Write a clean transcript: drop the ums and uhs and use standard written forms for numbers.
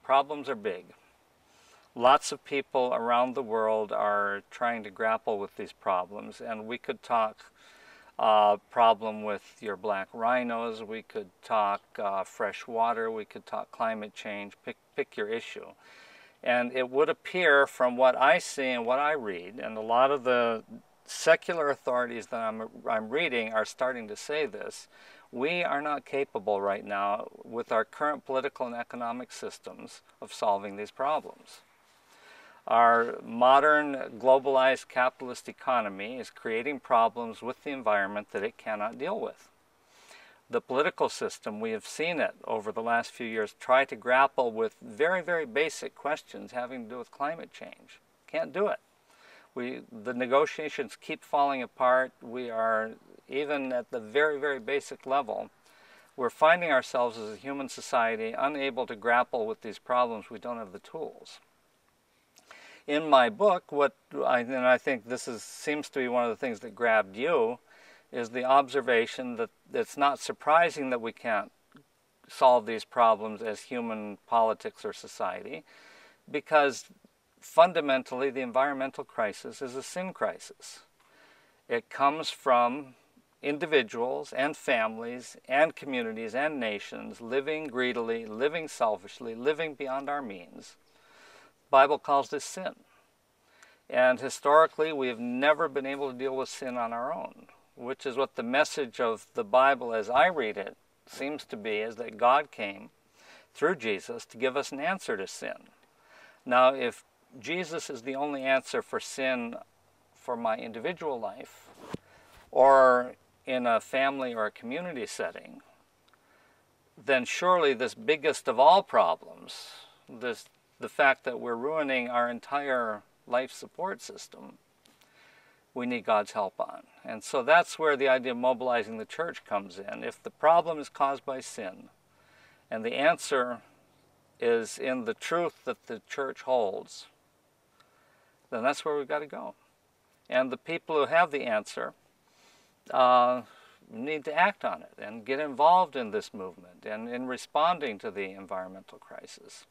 Problems are big. Lots of people around the world are trying to grapple with these problems, and we could talk problem with your black rhinos, we could talk fresh water, we could talk climate change, pick your issue. And it would appear from what I see and what I read, and a lot of the secular authorities that I'm reading are starting to say this, we are not capable right now with our current political and economic systems of solving these problems. Our modern globalized capitalist economy is creating problems with the environment that it cannot deal with. The political system, we have seen it over the last few years, try to grapple with very, very basic questions having to do with climate change. Can't do it. The negotiations keep falling apart. We are, even at the very, very basic level, we're finding ourselves as a human society unable to grapple with these problems. We don't have the tools. In my book, and I think this seems to be one of the things that grabbed you, is the observation that it's not surprising that we can't solve these problems as human politics or society, because fundamentally the environmental crisis is a sin crisis. It comes from individuals and families and communities and nations living greedily, living selfishly, living beyond our means. The Bible calls this sin. And historically, we have never been able to deal with sin on our own, which is what the message of the Bible as I read it seems to be, is that God came through Jesus to give us an answer to sin. Now, if Jesus is the only answer for sin for my individual life, or in a family or a community setting, then surely this biggest of all problems, the fact that we're ruining our entire life support system, we need God's help on. And so that's where the idea of mobilizing the church comes in. If the problem is caused by sin, and the answer is in the truth that the church holds, then that's where we've got to go. And the people who have the answer need to act on it and get involved in this movement and in responding to the environmental crisis.